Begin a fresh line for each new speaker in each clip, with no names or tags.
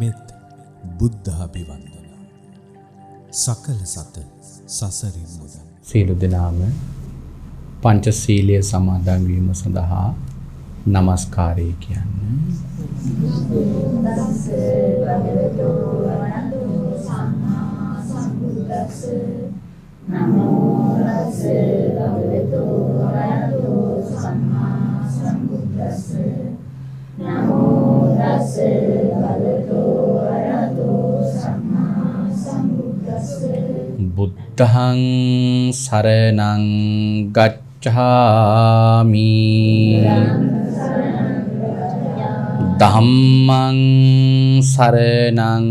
මෙත් බුද්ධාභිවන්දන සකල සත සසරින් මුදන්.
සියලු දෙනාම පංචශීලයේ සමාදන් වීම සඳහා නමස්කාරය කියන්නේ.
නමෝ තස්ස භගවතු වරහතෝ සම්මා සම්බුද්දස්ස. නමෝ තස්ස භගවතු වරහතෝ සම්මා සම්බුද්දස්ස.
බුද්ධං සරණං ගච්ඡාමි. ධම්මං සරණං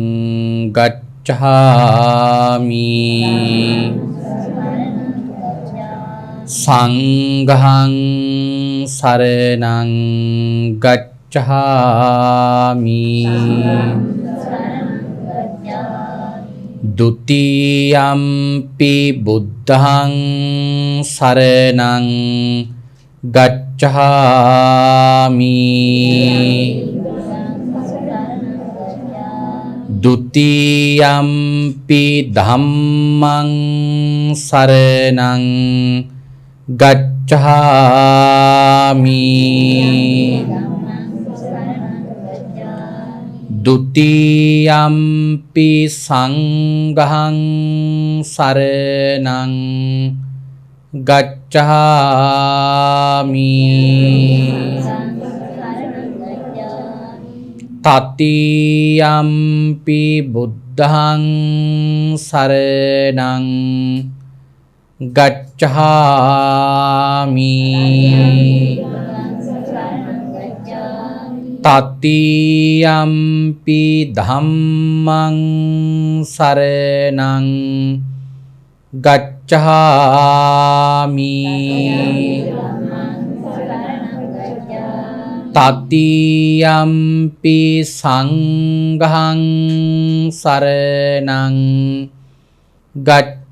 ගච්ඡාමි. සංඝං සරණං ගච්ඡාමි. ဒ ුතියම්පි බුද්ධං සරණං ගච්ඡාමි. ဒ ුතියම්පි ධම්මං සරණං ගච්ඡාමි. ဒ ුතියම්පි සංඝං සරණං ගච්ඡාමි. තතියම්පි බුද්ධං සරණං ගච්ඡාමි. තතියම්පි ධම්මං සරණං ගච්ඡාමි. තතියම්පි සංඝං සරණං ගච්ඡාමි.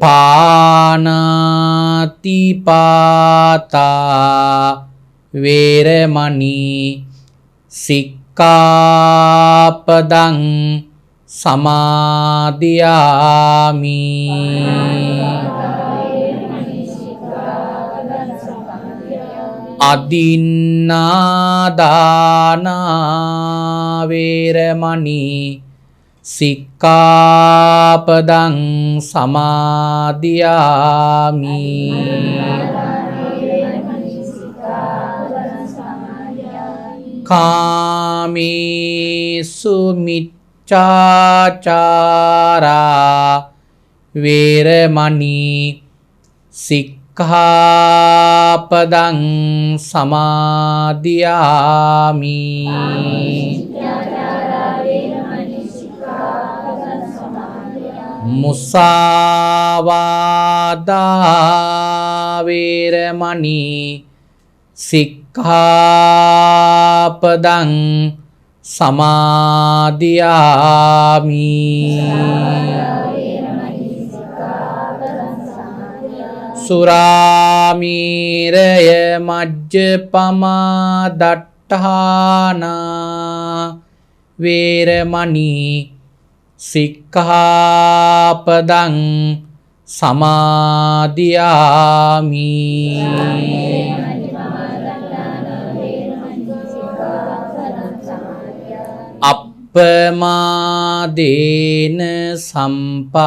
පානාති පාතා වේරමණී සික්ඛාපදං සමාදියාමි. අදින්නාදානා වේරමණී සික්ඛාපදං සමාදියාමි. කාමේසු මිච්ඡාචාරා වේරමණී සික්ඛාපදං සමාදියාමි. මුසාවාදා වේරමණී සික්ඛාපදං සමාදියාමි. සුරාමේරය මජ්ජපමා දට්ඨානා වේරමණී සික්ඛාපදං සමාදියාමි. අප්පමාදේන සම්පාදේත.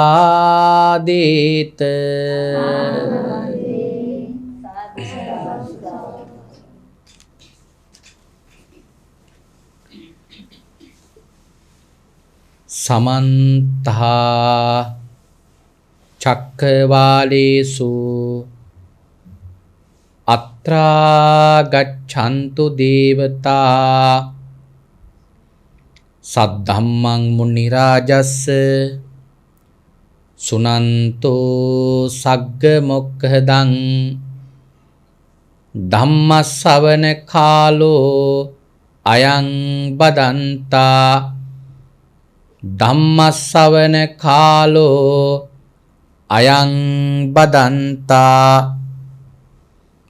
සමන්තා චක්කවාලේසු අත්‍රා ගච්ඡන්තු දේවතා සද්ධම්මං මුනි රාජස්ස සුනන්තෝ සග්ග මොක්ඛදං ධම්මස්සවන කාලෝ අයං බදන්තා. ධම්මස්සවන කාලෝ අයං බදන්තා.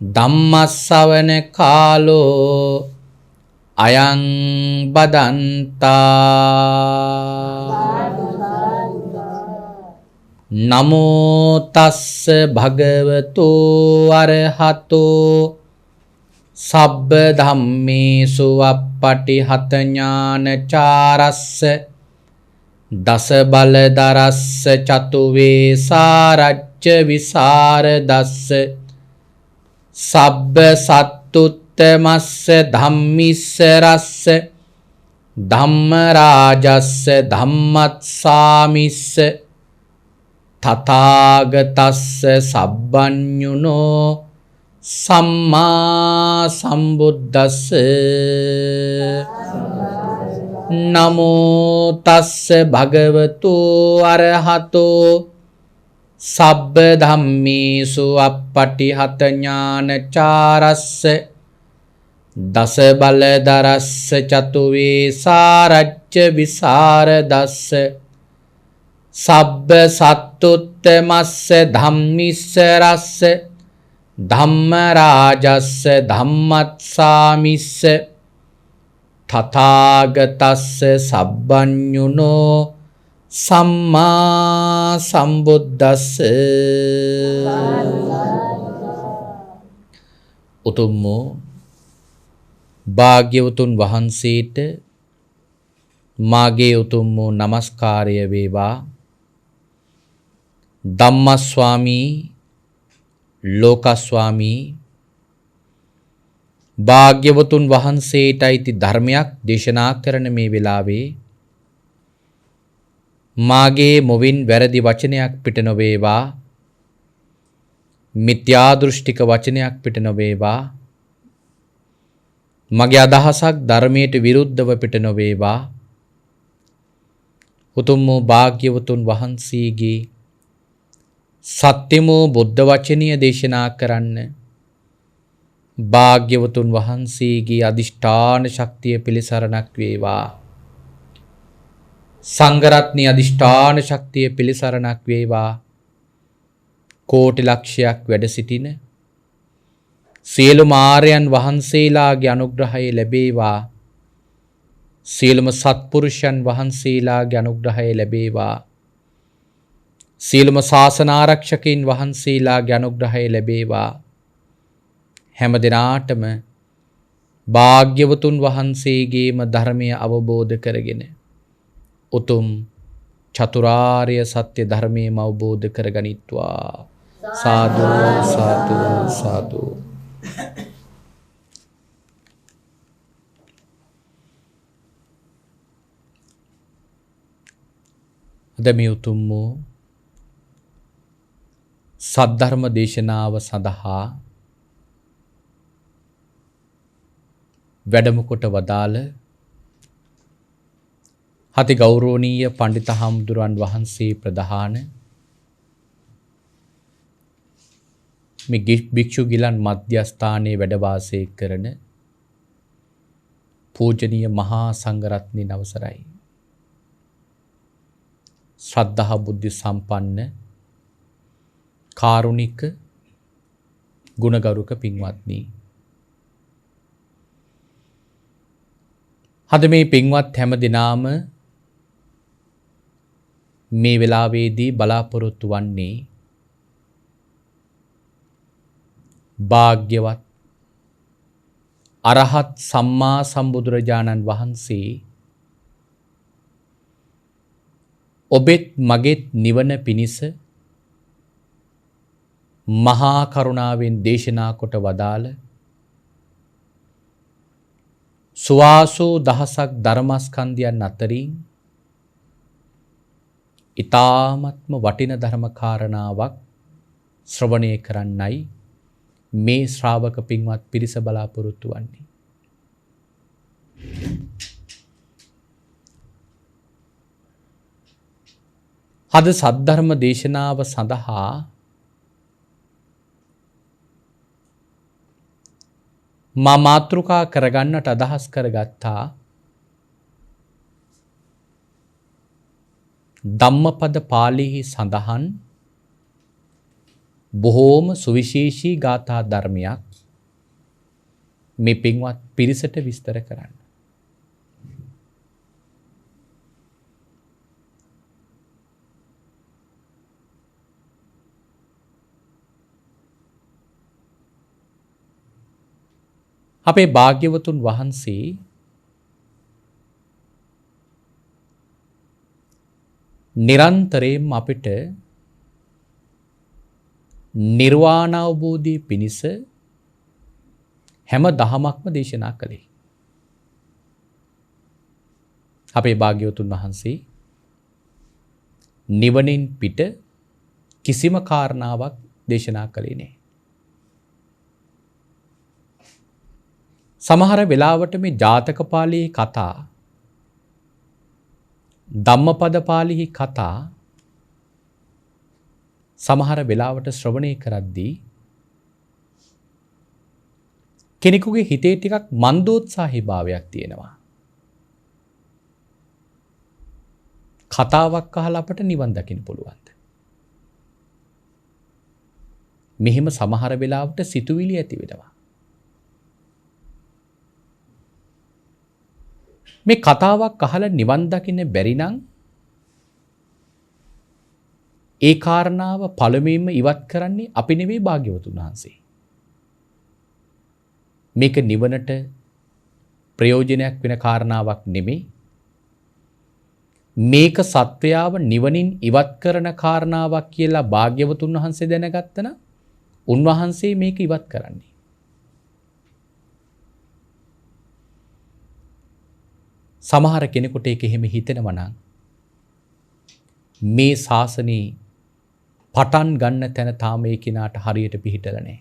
ධම්මස්සවන කාලෝ අයං බදන්තා නමෝ තස්ස භගවතු අරහතෝ සබ්බ ධම්මේසු අප්පටිහත ඥානචාරස්ස දස බලදරස්ස චතු වේසාරච්ච විසරදස්ස සබ්බ සත්තුත්තමස්ස ධම්මිස්ස රස්ස ධම්ම රාජස්ස ධම්මත්සාමිස්ස තථාගතස්ස සබ්බඤුනෝ සම්මා සම්බුද්දස්ස නමෝ තස්ස භගවතු අරහතෝ සබ්බ ධම්මේසු අප්පටිහත ඥානචාරස්ස දස බලදරස්ස චතු වේසාරච්ච විසරදස්ස සබ්බ සත්තුත්තමස්ස ධම්මිස්ස රස්ස ධම්ම රාජස්ස ධම්මත්සාමිස්ස තථාගතස්ස සබ්බඤුනෝ සම්මා සම්බුද්දස්ස උතුම් වූ භාග්‍යවතුන් වහන්සේට මාගේ උතුම් වූ නමස්කාරය වේවා. ධම්මස්වාමී ලෝකස්වාමී භාග්‍යවතුන් වහන්සේට අයිති ධර්මයක් දේශනා කරන මේ වෙලාවේ මාගේ මොවින් වැරදි වචනයක් පිට නොවේවා, මිත්‍යා දෘෂ්ටික වචනයක් පිට නොවේවා, මගේ අදහසක් ධර්මයට විරුද්ධව පිට නොවේවා. උතුම් වූ භාග්‍යවතුන් වහන්සේගේ සත්‍යම බුද්ධ වචනය දේශනා කරන්න භාග්‍යවතුන් වහන්සේගේ අදිෂ්ඨාන ශක්තිය පිළිසරණක් වේවා. සංඝරත්නය අදිෂ්ඨාන ශක්තිය පිළිසරණක් වේවා. කෝටි ලක්ෂයක් වැඩ සිටින සියලුම ආර්යයන් වහන්සේලාගේ අනුග්‍රහය ලැබේවා. සියලුම සත්පුරුෂයන් වහන්සේලාගේ අනුග්‍රහය ලැබේවා. සියලුම ශාසන ආරක්ෂකයන් වහන්සේලාගේ අනුග්‍රහය ලැබේවා. හැම දිනාටම භාග්‍යවතුන් වහන්සේගේම ධර්මය අවබෝධ කරගෙන උතුම් චතුරාර්ය සත්‍ය ධර්මයම අවබෝධ කරගනිත්වා. සාදු සාදු සාදු. අද මේ උතුම් වූ සද්ධර්ම දේශනාව සඳහා වැඩම කොට වදාළ අති ගෞරවනීය පඬිත හාමුදුරුවන් වහන්සේ ප්‍රධාන මේ භික්ෂු ගිලන් මධ්‍යස්ථානයේ වැඩ වාසය කරන පූජනීය මහා සංඝරත්නයන් අවසරයි. ශ්‍රද්ධා බුද්ධ සම්පන්න කාරුණික ගුණගරුක පින්වත්නි, අද මේ පින්වත් හැම දිනාම මේ වෙලාවේදී බලාපොරොත්තු වන්නේ භාග්‍යවත් අරහත් සම්මා සම්බුදුරජාණන් වහන්සේ ඔබෙත් මගෙත් නිවන පිණිස මහා කරුණාවෙන් දේශනා කොට වදාළ සුවාසෝ දහසක් ධර්මස්කන්ධයන් අතරින් ඊ타ත්ම වටින ධර්ම කාරණාවක් ශ්‍රවණය කරන්නයි මේ ශ්‍රාවක පින්වත් පිරිස බලාපොරොත්තු වන්නේ. අද සද්ධර්ම දේශනාව සඳහා මා මාතෘකා කරගන්නට අදහස් කරගත්තා ධම්මපද පාළියෙහි සඳහන් බොහෝම සුවිශේෂී ගාථා ධර්මයක්. මේ පින්වත් පිරිසට විස්තර කරන්න. අපේ භාග්‍යවතුන් වහන්සේ නිරන්තරයෙන් අපිට නිර්වාණ අවබෝධය පිණිස හැම දහමක්ම දේශනා කළේ. අපේ භාග්‍යවතුන් වහන්සේ නිවනින් පිට කිසිම කාරණාවක් දේශනා කළේ නෑ. සමහර වෙලාවට මේ ජාතක පාළියේ කතා, ධම්මපද පාළියේ කතා සමහර වෙලාවට ශ්‍රවණය කරද්දී කෙනෙකුගේ හිතේ ටිකක් මන්දෝත්සාහී භාවයක් තියෙනවා. කතාවක් අහලා අපට නිවන් දකින්න පුළුවන්ද? මෙහිම සමහර වෙලාවට සිතුවිලි ඇති වෙනවා. මේ කතාවක් අහලා නිවන් දකින්න බැරි නම් ඒ කාරණාව පළමුවෙන්ම ඉවත් කරන්නේ අපි නෙවෙයි භාග්‍යවතුන් වහන්සේ. මේක නිවනට ප්‍රයෝජනයක් වෙන කාරණාවක් නෙමෙයි. මේක සත්වයාව නිවනින් ඉවත් කරන කාරණාවක් කියලා භාග්‍යවතුන් වහන්සේ දැනගත්තන උන්වහන්සේ මේක ඉවත් කරන්නේ. සමහර කෙනෙකුට ඒක එහෙම හිතෙනවා නම් මේ ශාසනයේ පටන් ගන්න තැන තාම ඒ කෙනාට හරියට පිහිටලා නැහැ.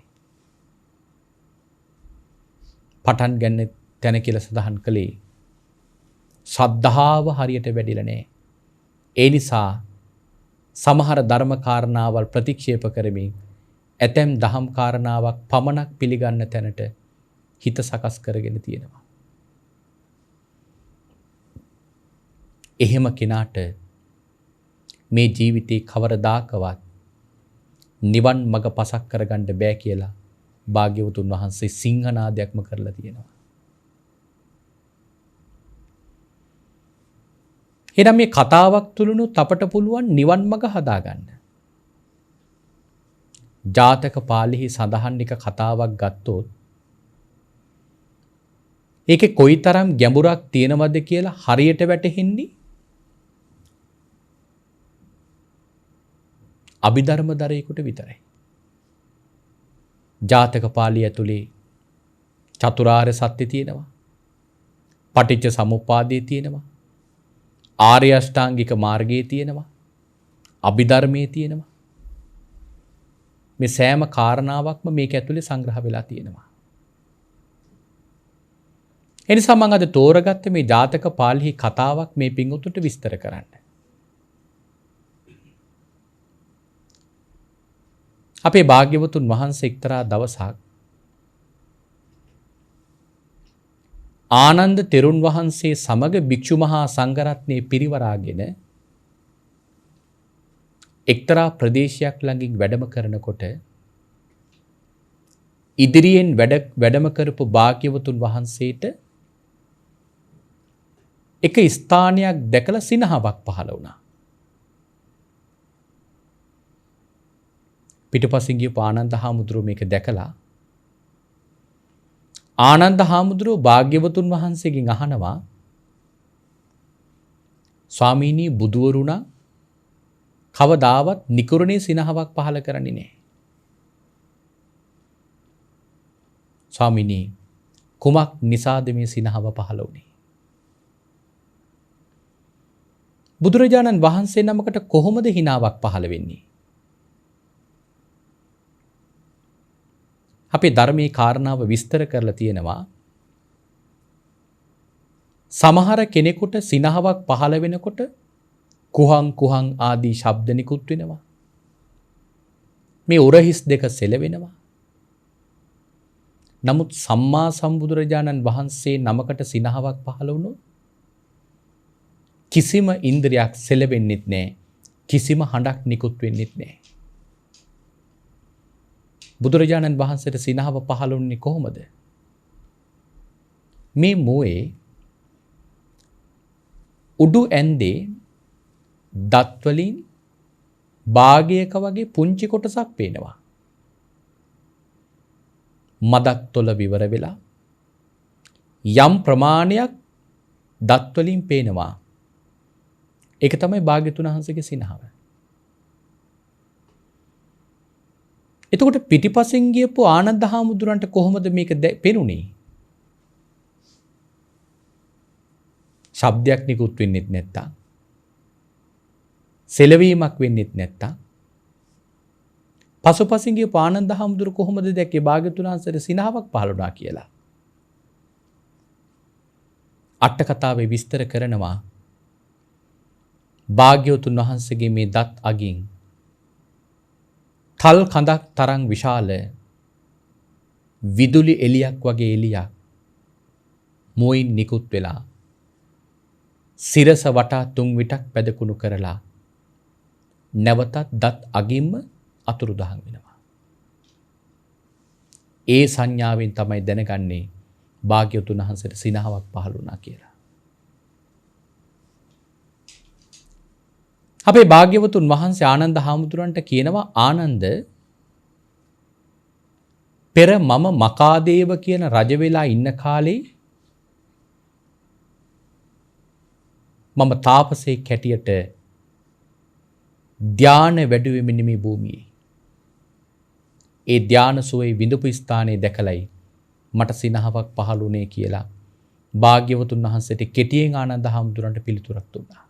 පටන් ගන්න තැන කියලා සඳහන් කළේ ශ්‍රද්ධාව හරියට වැඩිලා නැහැ. ඒ නිසා සමහර ධර්ම කාරණාවල් ප්‍රතික්ෂේප කරමින් ඇතැම් දහම් කාරණාවක් පමණක් පිළිගන්න තැනට හිත සකස් කරගෙන තියෙනවා. එහෙම කෙනාට මේ ජීවිතේ කවරදාකවත් නිවන් මඟ පසක් කරගන්න බෑ කියලා භාග්‍යවතුන් වහන්සේ සිංහනාදයක්ම කරලා තියෙනවා. එහෙනම් මේ කතාවක් තුලනුත් අපට පුළුවන් නිවන් මඟ හදාගන්න. ජාතක පාළියේ සඳහන් එක කතාවක් ගත්තොත් ඒකේ කොයිතරම් ගැඹුරක් තියෙනවද කියලා හරියට වැටහෙන්නේ අභිධර්මදරයෙකුට විතරයි. ජාතක පාළිය ඇතුලේ චතුරාර්ය සත්‍ය තියෙනවා. පටිච්ච සමුප්පාදය තියෙනවා. ආර්ය අෂ්ටාංගික මාර්ගය තියෙනවා. අභිධර්මයේ තියෙනවා. මේ සෑම කාරණාවක්ම මේක ඇතුලේ සංග්‍රහ වෙලා තියෙනවා. එනිසා මම අද තෝරගත්තේ මේ ජාතක පාළියේ කතාවක් මේ පිංගුතුන්ට විස්තර කරන්න. අපේ භාග්‍යවතුන් වහන්සේ එක්තරා දවසක් ආනන්ද තෙරුන් වහන්සේ සමග භික්ෂු මහා සංඝරත්නයේ පිරිවරාගෙන එක්තරා ප්‍රදේශයක් ළඟින් වැඩම කරනකොට ඉදිරියෙන් වැඩම කරපු භාග්‍යවතුන් වහන්සේට එක ස්ථානයක් දැකලා සිනහවක් පහළ වුණා. පිටුපසින් ගියපු ආනන්ද හාමුදුරුවෝ මේක දැකලා ආනන්ද හාමුදුරුවෝ භාග්‍යවතුන් වහන්සේගෙන් අහනවා, ස්වාමීනි බුදුවරුණා කවදාවත් නිකරුණේ සිනහවක් පහළ කරන්නේ නැහැ. ස්වාමීනි කුමක් නිසාද මේ සිනහව පහළ වුණේ? බුදුරජාණන් වහන්සේ නමකට කොහොමද හිනාවක් පහළ වෙන්නේ? අපේ ධර්මයේ කාරණාව විස්තර කරලා තියෙනවා. සමහර කෙනෙකුට සිනහවක් පහළ වෙනකොට කුහං කුහං ආදී ශබ්ද නිකුත් වෙනවා. මේ උරහිස් දෙක සෙලවෙනවා. නමුත් සම්මා සම්බුදුරජාණන් වහන්සේ නමකට සිනහවක් පහළ වුණොත් කිසිම ඉන්ද්‍රියක් සෙලවෙන්නෙත් නැහැ. කිසිම හඬක් නිකුත් වෙන්නෙත් නැහැ. බුදුරජාණන් වහන්සේට සිනහව පහළ වුණේ කොහොමද? මේ මුවේ උඩු ඇන්දේ දත් වලින් භාගයක වගේ පුංචි කොටසක් පේනවා. මදක් තොල විවර වෙලා යම් ප්‍රමාණයක් දත් වලින් පේනවා. ඒක තමයි භාග්‍යතුන් වහන්සේගේ සිනහව. එතකොට පිටිපසින් ගියපු ආනන්ද හාමුදුරන්ට කොහොමද මේක පෙනුනේ? ශබ්දයක් නිකුත් වෙන්නෙත් නැත්තම්, සෙලවීමක් වෙන්නෙත් නැත්තම්, පසුපසින් ගියපු ආනන්ද හාමුදුර කොහොමද දැක්කේ භාග්‍යතුන් වහන්සේට සිනහවක් පහළ වුණා කියලා? අට කතාවේ විස්තර කරනවා භාග්‍යවතුන් වහන්සේගේ මේ දත් අගින් තල් කඳක් තරම් විශාල විදුලි එළියක් වගේ එළියක් මොයින් නිකුත් වෙලා සිරස වටා තුන් විටක් පැදකුණු කරලා නැවතත් දත් අගින්ම අතුරුදහන් වෙනවා. ඒ සංඥාවෙන් තමයි දැනගන්නේ භාග්‍යවතුන් වහන්සේට සිනහවක් පහළ වුණා කියලා. අපේ භාග්‍යවතුන් වහන්සේ ආනන්ද හාමුදුරන්ට කියනවා, ආනන්ද, පෙර මම මකාදේව කියන රජ වෙලා ඉන්න කාලේ මම තාපසයෙක් හැටියට ධානය වැඩුවේ මෙන්න මේ භූමියේ. ඒ ධාන සුවේ විඳපු ස්ථානයේ දැකලයි මට සිනහවක් පහළ වුණේ කියලා භාග්‍යවතුන් වහන්සේට කෙටියෙන් ආනන්ද හාමුදුරන්ට පිළිතුරක් දුන්නා.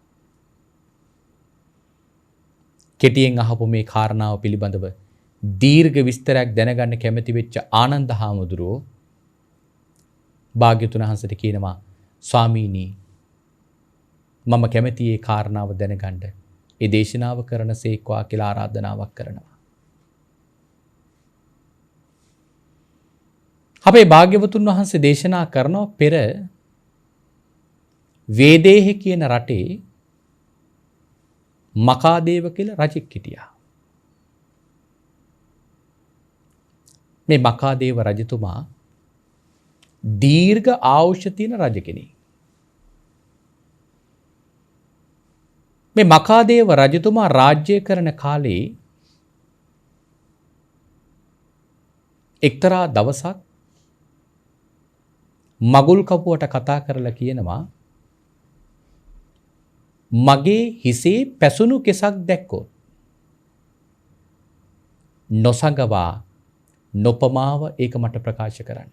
කෙටියෙන් අහපු මේ කාරණාව පිළිබඳව දීර්ඝ විස්තරයක් දැනගන්න කැමති වෙච්ච ආනන්ද හාමුදුරුවෝ භාග්‍යවතුන් වහන්සේට කියනවා, ස්වාමීනි, මම කැමති ඒ කාරණාව දැනගන්න ඒ දේශනාව කරන සේක්වා කියලා ආරාධනාවක් කරනවා. අපේ භාග්‍යවතුන් වහන්සේ දේශනා කරනවා, පෙර වේදේහ කියන රටේ මකාදේව කියලා රජෙක් හිටියා. මේ මකාදේව රජතුමා දීර්ඝ ආයුෂ තියෙන රජ කෙනෙක්. මේ මකාදේව රජතුමා රාජ්‍ය කරන කාලේ එක්තරා දවසක් මගුල් කපුවට කතා කරලා කියනවා, මගේ හිසේ පැසුණු කෙසක් දැක්කොත් නොසඟවා නොපමාව ඒක මට ප්‍රකාශ කරන්න.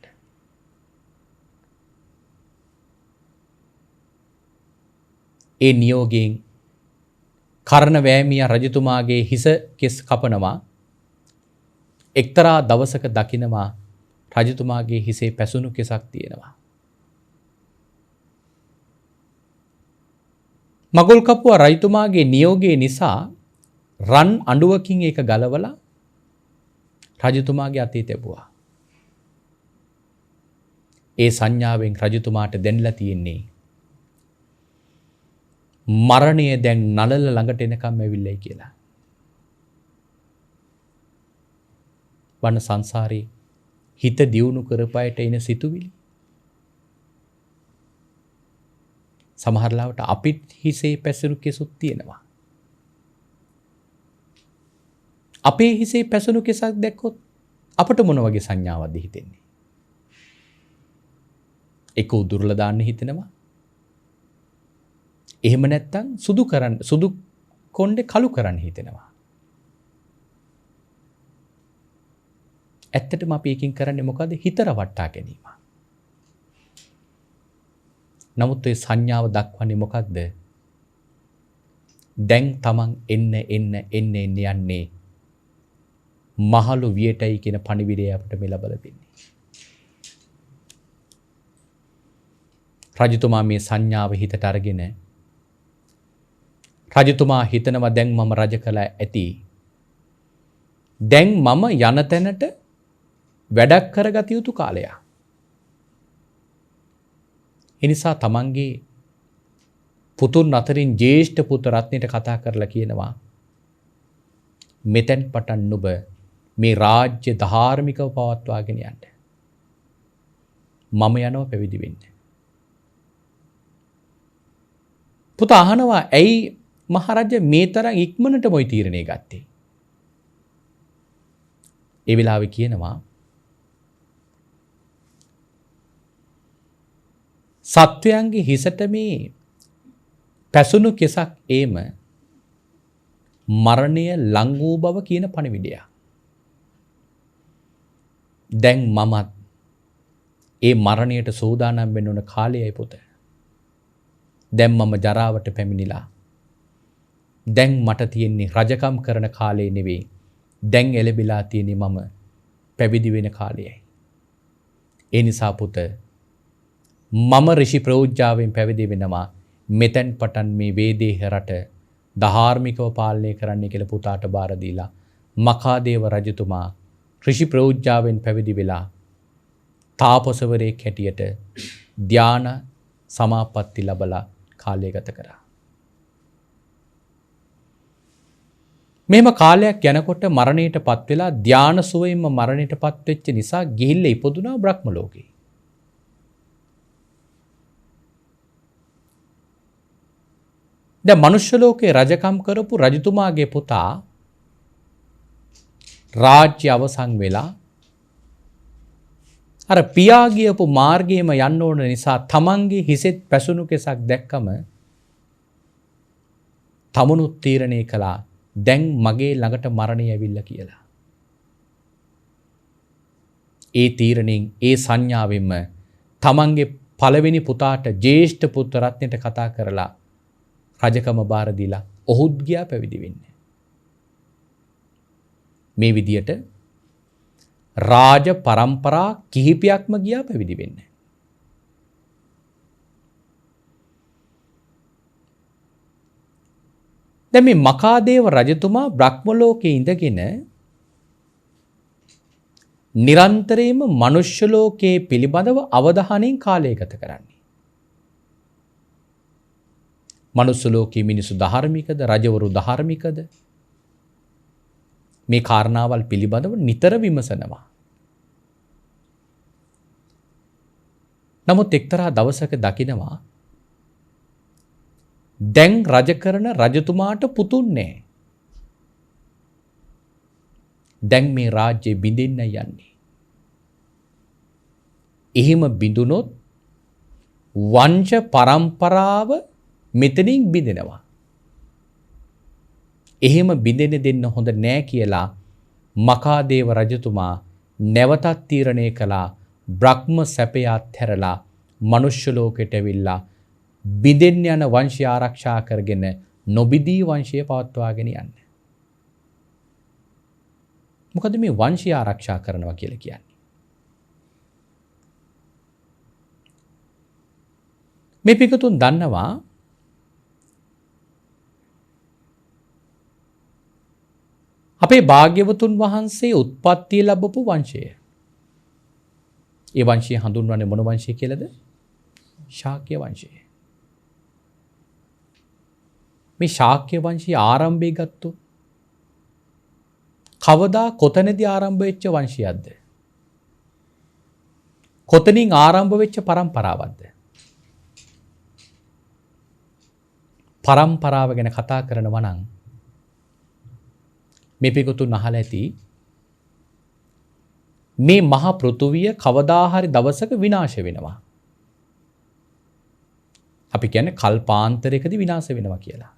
ඒ නියෝගයෙන් කරණ වෑමියා රජතුමාගේ හිස කෙස් කපනවා. එක්තරා දවසක දකිනවා රජතුමාගේ හිසේ පැසුණු කෙසක් තියෙනවා. මගුල් කපුවා රජතුමාගේ නියෝගය නිසා රන් අඬුවකින් ඒක ගලවලා රජතුමාගේ අතේ තැබුවා. ඒ සංඥාවෙන් රජතුමාට දැනලා තියෙන්නේ මරණය දැන් නලල ළඟට එනකම් ඇවිල්ලයි කියලා. වන සංසාරේ හිත දියුණු කරපයට එන සිතුවිලි සමහරලාවට අපිත් හිසේ පැසුණු කෙසුත් තියෙනවා. අපේ හිසේ පැසුණු කෙසක් දැක්කොත් අපට මොන වගේ සංඥාවක්ද හිතෙන්නේ? ඒක උදුරලා දාන්න හිතෙනවා. එහෙම නැත්නම් සුදු කොණ්ඩේ කළු කරන්න හිතෙනවා. ඇත්තටම අපි එකකින් කරන්නේ මොකද? හිත රවට්ටා ගැනීම. නමුත් ඒ සංඥාව දක්වන්නේ මොකක්ද? දැන් තමන් එන්න යන්නේ මහලු වියටයි කියන පණිවිඩය අපිට මේ ලබලා දෙන්නේ. රජතුමා මේ සංඥාව හිතට අරගෙන රජතුමා හිතනවා, දැන් මම රජ කළා ඇති. දැන් මම යන තැනට වැඩක් කරගත යුතු කාලයක්. එනිසා තමන්ගේ පුතුන් අතරින් ජේෂ්ඨ පුත රත්නයට කතා කරලා කියනවා, මෙතෙන් පටන් නුඹ මේ රාජ්‍ය ධාර්මිකව පවත්වාගෙන යන්න. මම යනවා පැවිදි වෙන්න. පුතා අහනවා ඇයි මහරජා මේ තරම් ඉක්මනට මොයි තීරණය ගත්තේ? ඒ වෙලාවේ කියනවා සත්වයන්ගේ හිසට මේ පැසුණු කෙසක් ඒම මරණය ලං වූ බව කියන පණිවිඩය. දැන් මමත් ඒ මරණයට සූදානම් වෙන්න ඕන කාලයයි පුත. දැන් මම ජරාවට පැමිණිලා. දැන් මට තියෙන්නේ රජකම් කරන කාලේ නෙවෙයි. දැන් එළබිලා තියෙන්නේ මම පැවිදි වෙන කාලයයි. ඒ නිසා පුත මම ඍෂි ප්‍රෞජ්‍යාවෙන් පැවිදි වෙනවා. මෙතෙන් පටන් මේ වේදේහ රට ධාර්මිකව පාලනය කරන්න කියලා පුතාට බාර දීලා මඛාදේව රජතුමා ඍෂි ප්‍රෞජ්‍යාවෙන් පැවිදි වෙලා තාපසවරයෙක් හැටියට ධාන සමාපatti ලැබලා කාලය ගත කරා. මෙහෙම කාලයක් යනකොට මරණයටපත් වෙලා ධාන සුවයෙන්ම මරණයටපත් වෙච්ච නිසා ගිහිල්ලා ඉපදුනා බ්‍රහ්ම ලෝකේ. දැන් මනුෂ්‍ය ලෝකේ රජකම් කරපු රජතුමාගේ පුතා රාජ්‍ය අවසන් වෙලා අර පියා ගියපු මාර්ගයේම යන්න ඕන නිසා තමන්ගේ හිසෙත් පැසුණු කෙසක් දැක්කම තමනුත් තීරණය කළා දැන් මගේ ළඟට මරණය ඇවිල්ලා කියලා. ඒ තීරණයෙන් ඒ සංඥාවෙන්ම තමන්ගේ පළවෙනි පුතාට ජේෂ්ඨ පුත්‍ර රත්නයට කතා කරලා රජකම බාර දීලා ඔහුත් ගියා පැවිදි වෙන්න. මේ විදියට රාජ පරම්පරා කිහිපයක්ම ගියා පැවිදි වෙන්න. දැන් මේ මඛාදේව රජතුමා බ්‍රහ්ම ලෝකයේ ඉඳගෙන නිරන්තරයෙන්ම මනුෂ්‍ය ලෝකයේ පිළිබඳව අවධානයෙන් කාලය ගත කරන්නේ. මනුස්ස ලෝකයේ මිනිසු ධාර්මිකද රජවරු ධාර්මිකද මේ කාරණාවල් පිළිබඳව නිතර විමසනවා. නමුත් එක්තරා දවසක දකිනවා දැන් රජ කරන රජතුමාට පුතුන් නැහැ. දැන් මේ රාජ්‍ය බිඳින්න යන්නේ. එහෙම බිඳුනොත් වංශ පරම්පරාව මෙතනින් බිඳෙනවා. එහෙම බිඳෙන්න දෙන්න හොඳ නෑ කියලා මඛාදේව රජතුමා නැවතත් තීරණය කළා බ්‍රහ්ම සැපය අත්හැරලා මනුෂ්‍ය ලෝකෙට ඇවිල්ලා බිඳෙන්න යන වංශය ආරක්ෂා කරගෙන නොබිදී වංශය පවත්වාගෙන යන්න. මොකද මේ වංශය ආරක්ෂා කරනවා කියලා කියන්නේ? මේ පිටුතුන් දන්නවා අපේ භාග්‍යවතුන් වහන්සේ උත්පත්තිය ලැබපු වංශය. ඒ වංශය හඳුන්වන්නේ මොන වංශය කියලාද? ශාක්‍ය වංශය. මේ ශාක්‍ය වංශයේ ආරම්භය ගත්තොත් කවදා කොතනදී ආරම්භ වෙච්ච වංශයක්ද? කොතනින් ආරම්භ වෙච්ච පරම්පරාවක්ද? පරම්පරාව ගැන කතා කරනවා නම් මේ පිටුතුන් අහලා ඇති මේ මහ පෘථුවිය කවදා හරි දවසක විනාශ වෙනවා. අපි කියන්නේ කල්පාන්තරයකදී විනාශ වෙනවා කියලා.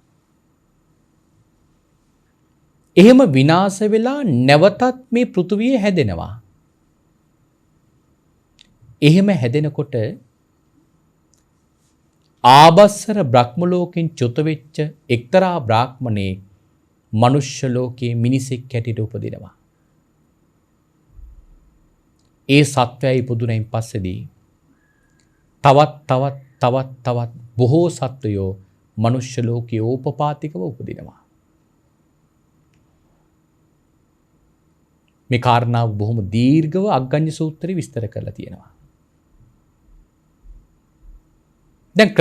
එහෙම විනාශ වෙලා නැවතත් මේ පෘථුවිය හැදෙනවා. එහෙම හැදෙනකොට ආබස්සර බ්‍රහ්ම ලෝකෙන් චුත වෙච්ච එක්තරා බ්‍රාහ්මණේ මනුෂ්‍ය ලෝකයේ මිනිසෙක් හැටියට උපදිනවා. ඒ සත්වයයි ඉපදුනයින් පස්සේදී තවත් බොහෝ සත්වයෝ මනුෂ්‍ය ලෝකයේ ඕපපාතිකව උපදිනවා. මේ කාරණාව බොහොම දීර්ඝව අග්ගඤ්ඤ සූත්‍රයේ විස්තර කරලා තියෙනවා. දැන්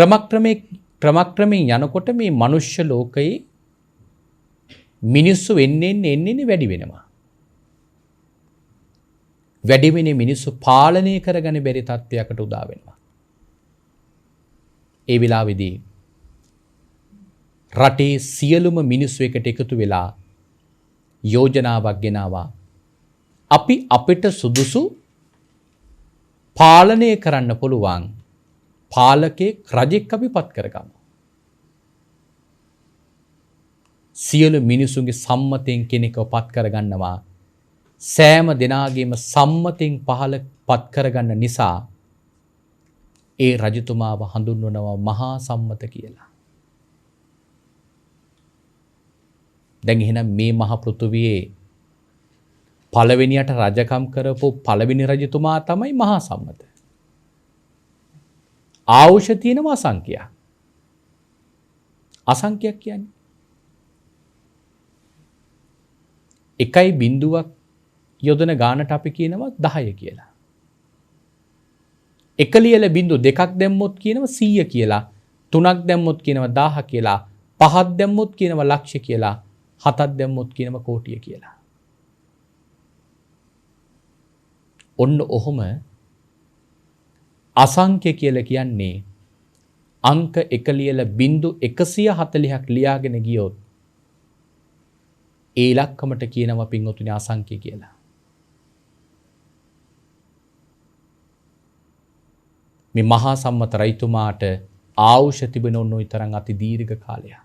ක්‍රමක්‍රමයෙන් යනකොට මේ මනුෂ්‍ය ලෝකයේ මිනිස්සු එන්නේ වැඩි වෙනවා. වැඩි වෙන මිනිස්සු පාලනය කරගන්න බැරි තත්ත්වයකට උදා වෙනවා. ඒ වෙලාවේදී රටේ සියලුම මිනිස්සු එකට එකතු වෙලා යෝජනාවක් ගෙනාවා. අපි අපිට සුදුසු පාලනය කරන්න පුළුවන් පාලකෙක් රජෙක් අපි පත් කරගමු. සියලු මිනිසුන්ගේ සම්මතයෙන් කෙනෙක්ව පත් කරගන්නවා. සෑම දෙනාගේම සම්මතයෙන් පත් කරගන්න නිසා ඒ රජතුමාව හඳුන්වනවා මහා සම්මත කියලා. දැන් එහෙනම් මේ මහ පෘථුවියේ පළවෙනියට රජකම් කරපු පළවෙනි රජතුමා තමයි මහා සම්මත. ආයුෂ තියෙනවා අසංඛ්‍යයක්. අසංඛ්‍යයක් කියන්නේ 1.0ක් යොදන ගානට අපි කියනවා 10 කියලා. 1 ලියල බිංදු 2ක් දැම්මොත් කියනවා 100 කියලා. 3ක් දැම්මොත් කියනවා 1000 කියලා. 5ක් දැම්මොත් කියනවා ලක්ෂ කියලා. 7ක් දැම්මොත් කියනවා කෝටිය කියලා. ඔන්න ඔහොම අසංඛ්‍ය කියලා කියන්නේ අංක 1 ලියල බිංදු 140ක් ලියාගෙන ගියොත් ඒ ඉලක්කමට කියනවා පින්වතුනි අසංඛ්‍ය කියලා. මේ මහා සම්මත රජතුමාට ආයුෂ තිබෙන ඔන්න තරම් අති දීර්ඝ කාලයක්.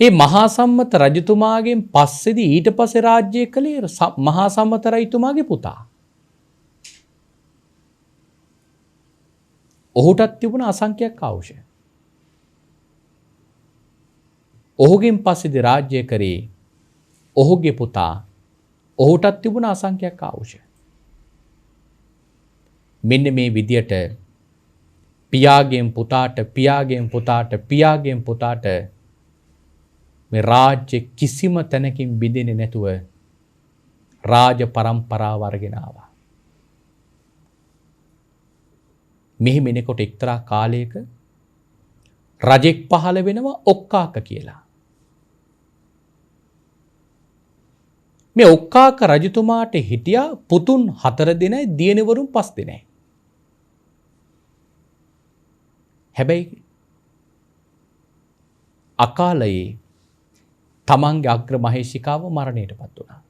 ඒ මහා සම්මත රජතුමාගෙන් පස්සේදී ඊට පස්සේ රාජ්‍ය කළේ මහා සම්මත රජතුමාගේ පුතා. ඔහුටත් තිබුණ අසංඛ්‍යයක් ආයුෂ. ඔහුගෙන් පස්සේදී රාජ්‍ය කරේ ඔහුගේ පුතා. ඔහුටත් තිබුණ අසංඛ්‍යයක් ආයුෂ. මෙන්න මේ විදියට පියාගෙන් පුතාට පියාගෙන් පුතාට පියාගෙන් පුතාට මේ රාජ්‍ය කිසිම තැනකින් බිඳෙන්නේ නැතුව රාජ පරම්පරාව අරගෙන ආවා. මෙහෙම එනකොට එක්තරා කාලයක රජෙක් පහළ වෙනවා ඔක්කාක කියලා. මේ ඔක්කාක රජතුමාට හිටියා පුතුන් 4 දෙනයි දියණිවරුන් 5 දෙනයි. හැබැයි අකාලයේ තමන්ගේ අග්‍ර මහේෂිකාව මරණයටපත් වුණා.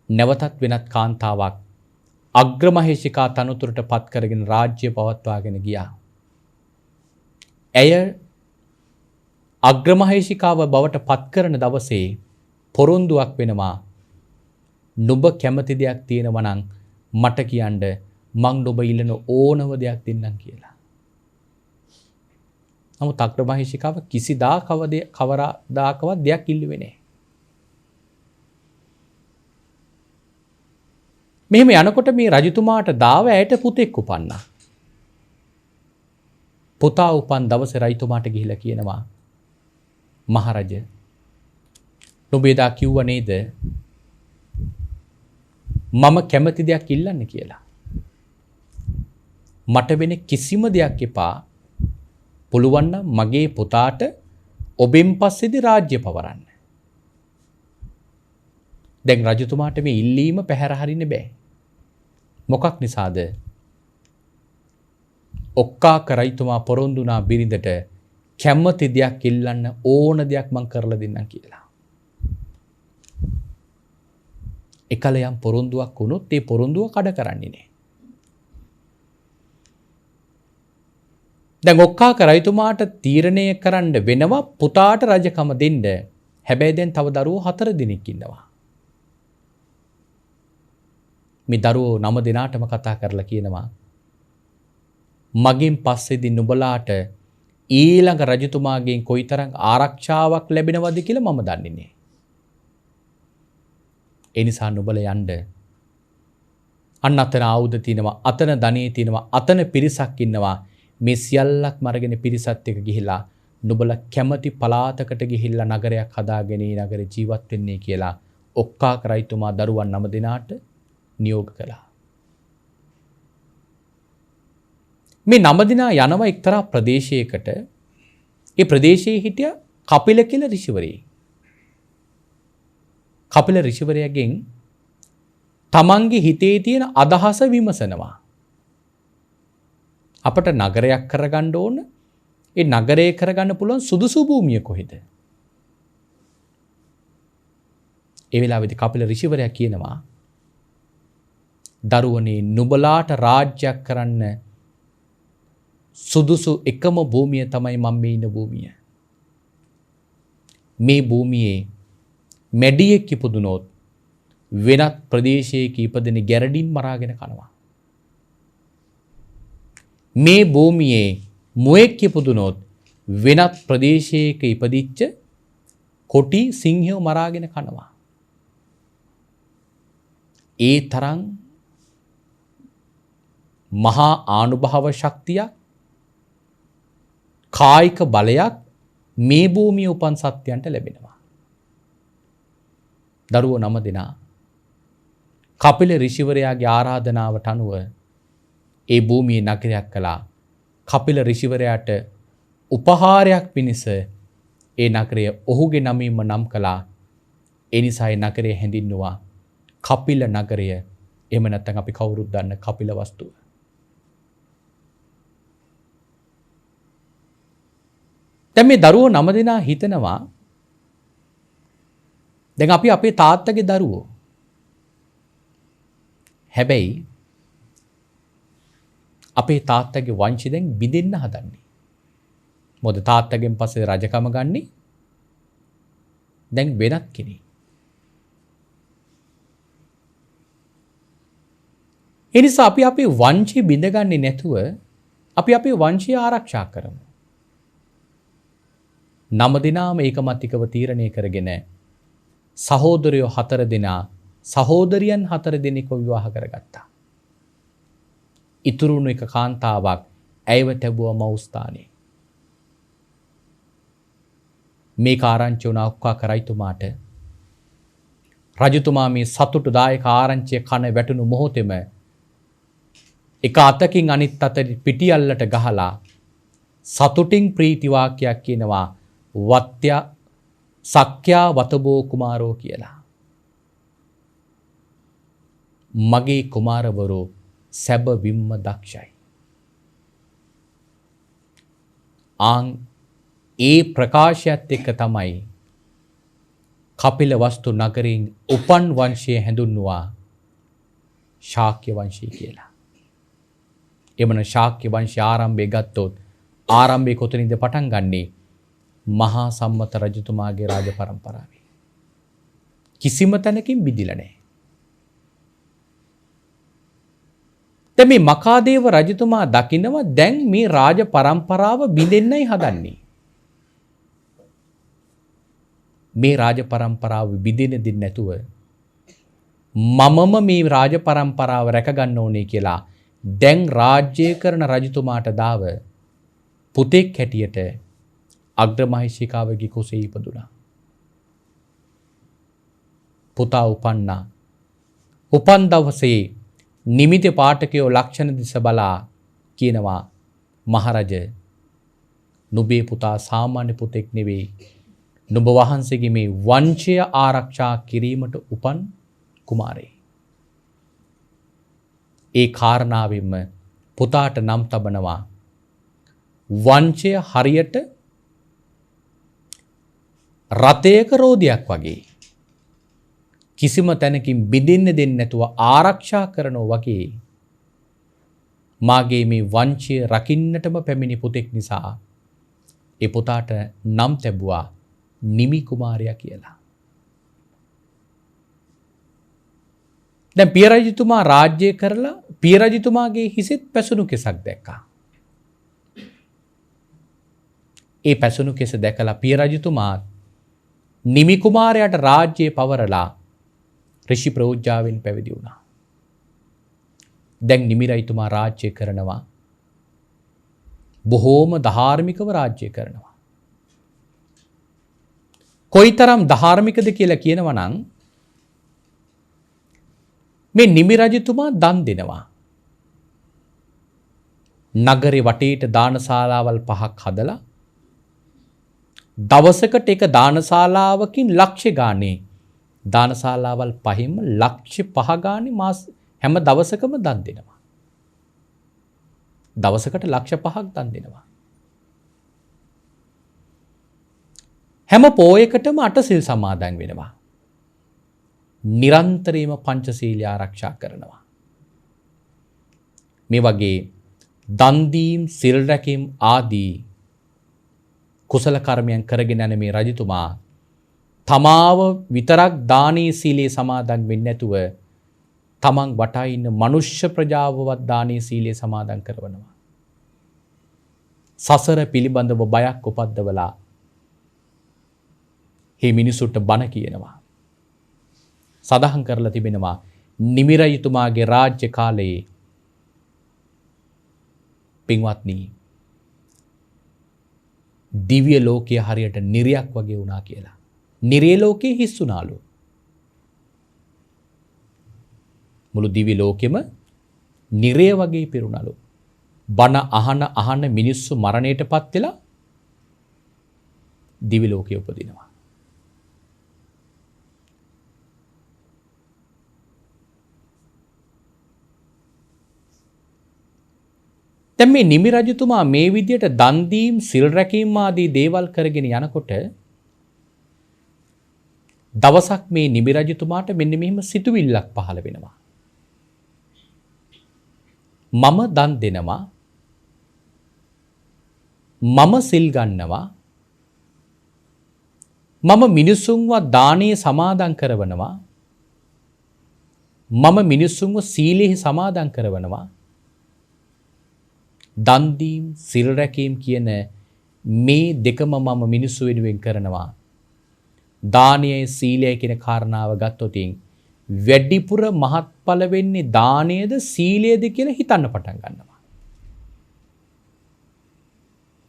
නැවතත් වෙනත් කාන්තාවක් අග්‍ර මහේෂිකා තනතුරට පත් කරගෙන රාජ්‍ය පවත්වාගෙන ගියා. ඇය අග්‍ර මහේෂිකාව බවට පත් කරන දවසේ පොරොන්දුවක් වෙනවා. නුඹ කැමති දෙයක් තියෙනවා නම් මට කියන්න මං නුඹ ඉල්ලන ඕනම දෙයක් දෙන්නම් කියලා. නමුත් අග්‍ර මහේෂිකාව කවදාකවත් දෙයක් ඉල්ලුවේ නැහැ. මෙහෙම යනකොට මේ රජතුමාට දාව ඇයට පුතෙක් උපන්නා. පුතා උපන් දවසේ රජතුමාට ගිහිලා කියනවා මහරජ නුඹ එදා කිව්වා නේද මම කැමති දෙයක් ඉල්ලන්න කියලා. මට වෙන කිසිම දෙයක් එපා. පුළුවන් නම් මගේ පුතාට ඔබෙන් පස්සේදී රාජ්‍ය පවරන්න. දැන් රජතුමාට මේ ඉල්ලීම පැහැර හරින්න බෑ. මොකක් නිසාද? ඔක්කාක රජතුමා පොරොන්දු වුණා බිරිඳට කැමති දෙයක් ඉල්ලන්න ඕන දෙයක් මං කරලා දෙන්නම් කියලා. එකල යම් පොරොන්දුවක් වුණොත් ඒ පොරොන්දුව කඩ කරන්නේ නැහැ. දැන් ඔක්කාක රජතුමාට තීරණය කරන්න වෙනවා පුතාට රජකම දෙන්න. හැබැයි දැන් තව දරුවෝ 4 දෙනෙක් ඉන්නවා. මේ දරුවෝ 9 දෙනාටම කතා කරලා කියනවා මගෙන් පස්සේදී නුඹලාට ඊළඟ රජතුමාගෙන් කොයිතරම් ආරක්ෂාවක් ලැබෙනවද කියලා මම දන්නේ නැහැ. ඒ නිසා නුඹලා යන්න. අන්න අතන ආයුධ තියෙනවා, අතන ධනෙ තියෙනවා, අතන පිරිසක් ඉන්නවා. මේ සියල්ලක්ම අරගෙන පිරිසත් එක්ක ගිහිලා නුඹලා කැමති පළාතකට ගිහිල්ලා නගරයක් හදාගෙන ඒ නගරේ ජීවත් වෙන්නේ කියලා ඔක්කාක රජතුමා දරුවන් 9 දෙනාට නියෝග කළා. මේ 9 දෙනා යනවා එක්තරා ප්‍රදේශයකට. ඒ ප්‍රදේශයේ හිටිය කපිල කියලා ඍෂිවරයෙක්. කපිල ඍෂිවරයාගෙන් තමන්ගේ හිතේ තියෙන අදහස විමසනවා. අපට නගරයක් කරගන්න ඕන. ඒ නගරය කරගන්න පුළුවන් සුදුසු භූමිය කොහෙද? ඒ වෙලාවේදී කපිල ඍෂිවරයා කියනවා දරුවනේ නුඹලාට රාජ්‍යයක් කරන්න සුදුසු එකම භූමිය තමයි මම මේ ඉන්න භූමිය. මේ භූමියේ මැඩියෙක් ඉපදුනොත් වෙනත් ප්‍රදේශයක ඉපදෙන ගැරඩින් මරාගෙන කනවා. මේ භූමියේ මුවෙක් ඉපදුනොත් වෙනත් ප්‍රදේශයක ඉපදිච්ච කොටි සිංහයෝ මරාගෙන කනවා. ඒ තරම් මහා ආනුභාව ශක්තියක් කායික බලයක් මේ භූමිය උපන් සත්‍යයන්ට ලැබෙනවා. දරුවෝ 9 දෙනා කපිල ඍෂිවරයාගේ ආරාධනාවට අනුව ඒ භූමියේ නගරයක් කළා. කපිල ඍෂිවරයාට උපහාරයක් පිණිස ඒ නගරය ඔහුගේ නමින්ම නම් කළා. ඒ නිසා ඒ නගරය හැඳින්වුවා කපිල නගරය. එහෙම නැත්නම් අපි කවුරුත් දන්න කපිල වස්තුව. දැන් මේ දරුවෝ 9 දෙනා හිතනවා දැන් අපි අපේ තාත්තගේ දරුවෝ. හැබැයි අපේ තාත්තගේ වංශය දැන් බිඳෙන්න හදන්නේ. මොකද තාත්තගෙන් පස්සේ රජකම ගන්නේ දැන් වෙනත් කෙනෙක්. ඒ නිසා අපි අපේ වංශය බිඳගන්නේ නැතුව අපි අපේ වංශය ආරක්ෂා කරමු. 9 දෙනාම ඒකමතිකව තීරණය කරගෙන සහෝදරයෝ 4 දෙනා සහෝදරියන් 4 දෙනෙක්ව විවාහ කරගත්තා. ඉතුරුණු එක කාන්තාවක් ඇයව තැබුවා මව් ස්ථානයේ. මේ ආරංචි වුණා ඔක්කා කරයිතුමාට. රජතුමා මේ සතුටුදායක ආරංචිය කන වැටුණු මොහොතේම එක අතකින් අනිත් අතට පිටියල්ලට ගහලා සතුටින් ප්‍රීති වාක්‍යයක් කියනවා වත්‍ය සක්‍යා වතබෝ කුමාරෝ කියලා. මගේ කුමාරවරු සැබවින්ම දක්ෂයි. ආන් ඒ ප්‍රකාශයත් එක්ක තමයි කපිල වස්තු නගරයෙන් උපන් වංශය හැඳුන්වුවා ශාක්‍ය වංශය කියලා. එමන ශාක්‍ය වංශය ආරම්භය ගත්තොත් ආරම්භය කොතනින්ද පටන් ගන්නේ? මහා සම්මත රජතුමාගේ රාජ පරම්පරාවේ. කිසිම තැනකින් බිඳිලා නැහැ. දැන් මේ මකාදේව රජතුමා දකිනවා දැන් මේ රාජ පරම්පරාව බිඳෙන්නයි හදන්නේ. මේ රාජ පරම්පරාව බිඳෙන්න දෙන්නේ නැතුව මමම මේ රාජ පරම්පරාව රැක ගන්න ඕනේ කියලා දැන් රාජ්‍ය කරන රජතුමාට දාව පුතෙක් හැටියට අග්‍රමහිෂිකාවගේ කුසේ ඉපදුනා. පුතා උපන්නා. උපන් දවසේ නිමිති පාඨකයෝ ලක්ෂණ දිස බලා කියනවා මහරජ නුඹේ පුතා සාමාන්‍ය පුතෙක් නෙවෙයි. නුඹ වහන්සේගේ මේ වංශය ආරක්ෂා කිරීමට උපන් කුමාරයෙක්. ඒ කාරණාවෙන්ම පුතාට නම් තබනවා වංශය හරියට රතයක රෝදියක් වගේ කිසිම තැනකින් බිඳින්න දෙන්නේ නැතුව ආරක්ෂා කරනවා වගේ මාගේ මේ වංශය රකින්නටම පැමිණි පුතෙක් නිසා ඒ පුතාට නම් තැබුවා නිමි කුමාරයා කියලා. දැන් පිය රජතුමා රාජ්‍ය කරලා පිය රජතුමාගේ හිසෙත් පැසුණු කෙසක් දැක්කා. ඒ පැසුණු කෙස දැකලා පිය රජතුමා නිමි කුමාරයාට රාජ්‍යය පවරලා ඍෂි ප්‍රෝජ්ජාවෙන් පැවිදි වුණා. දැන් නිමි රජතුමා රාජ්‍ය කරනවා. බොහෝම ධාර්මිකව රාජ්‍ය කරනවා. කොයිතරම් ධාර්මිකද කියලා කියනවා නම් මේ නිමි රජතුමා දන් දෙනවා. නගරේ වටේට දානශාලාවල් 5ක් හදලා දවසකට එක දානශාලාවකින් ලක්ෂ ගානේ දානශාලාවල් 5ම ලක්ෂ 5 ගානේ මාස හැම දවසකම දන් දෙනවා. දවසකට ලක්ෂ 5ක් දන් දෙනවා. හැම පෝයකටම 8 සිල් සමාදන් වෙනවා. නිරන්තරයෙන්ම පංචශීලය ආරක්ෂා කරනවා. මේ වගේ දන් දීම්, සිල් රැකීම් ආදී කුසල කර්මයන් කරගෙන යන මේ රජතුමා තමාව විතරක් දානීය සීලයේ සමාදන් වෙන්නේ නැතුව තමන් වටා ඉන්න මනුෂ්‍ය ප්‍රජාවවත් දානීය සීලයේ සමාදන් කරවනවා. සසර පිළිබඳව බයක් උපද්දවලා මේ මිනිසුන්ට බණ කියනවා. සඳහන් කරලා තිබෙනවා නිමි රජතුමාගේ රාජ්‍ය කාලයේ පින්වත්නි දිව්‍ය ලෝකයේ හරියට නිරයක් වගේ වුණා කියලා. නිරේ ලෝකේ හිස් වුණාලු. මුළු දිව්‍ය ලෝකෙම නිරය වගේ පිරුණලු. බණ අහන මිනිස්සු මරණයටපත් වෙලා දිව්‍ය ලෝකයේ උපදිනවා. දැන් මේ නිමි රජතුමා මේ විදියට දන් දීම්, සිල් රැකීම් ආදී දේවල් කරගෙන යනකොට දවසක් මේ නිමි රජතුමාට මෙන්න මෙහෙම සිතුවිල්ලක් පහළ වෙනවා. මම දන් දෙනවා, මම සිල් ගන්නවා, මම මිනිසුන්ව දානීය සමාදන් කරවනවා, මම මිනිසුන්ව සීලෙහි සමාදන් කරවනවා, දන් දීම්, සිල් රැකීම් කියන මේ දෙකම මම මිනිස්සු වෙනුවෙන් කරනවා. දානයයි සීලයයි කියන කාරණාව ගත්තොත් වැඩිපුර මහත්ඵල වෙන්නේ දානයේද සීලයේද කියලා හිතන්න පටන් ගන්නවා.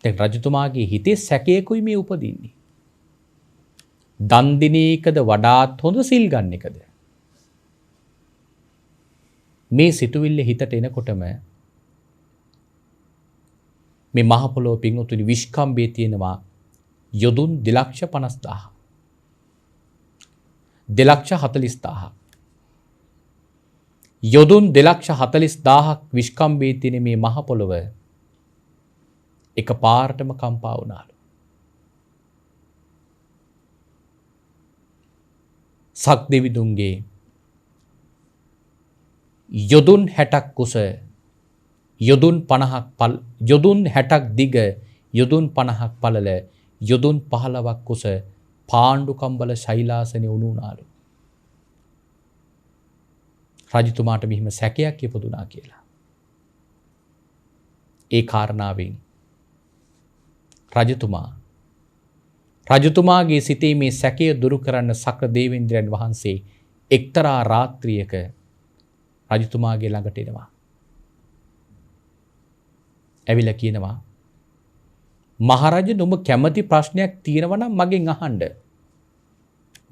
දැන් රජතුමාගේ හිතේ සැකයකුයි මේ උපදින්නේ. දන් දින එකද වඩාත් හොඳ සිල් ගන්න එකද? මේ සිතුවිල්ල හිතට එනකොටම මේ මහ පොළොව පිංගුතුනි විශ්කම්භයේ තියෙනවා යොදුන් 2,50,000. 2,40,000. යොදුන් 2,40,000ක් විශ්කම්භයේ තියෙන මේ මහ පොළොව එකපාරටම කම්පා වුණාලු. සක්දෙවිඳුන්ගේ යොදුන් 60ක් කුස, යොදුන් 60ක් දිග, යොදුන් 50ක් පළල, යොදුන් 15ක් කුස පාණ්ඩු කම්බල ශෛලාසනේ උණුනාලු. රජතුමාට මෙහිම සැකයක් ඉපදුනා කියලා. ඒ කාරණාවෙන් රජතුමාගේ සිතේ මේ සැකය දුරු කරන්න සක්‍ර දේවේන්ද්‍රයන් වහන්සේ එක්තරා රාත්‍රියක රජතුමාගේ ළඟට එනවා. ඇවිල්ලා කියනවා මහරජ නුඹ කැමති ප්‍රශ්නයක් තියෙනවා නම් මගෙන් අහන්න.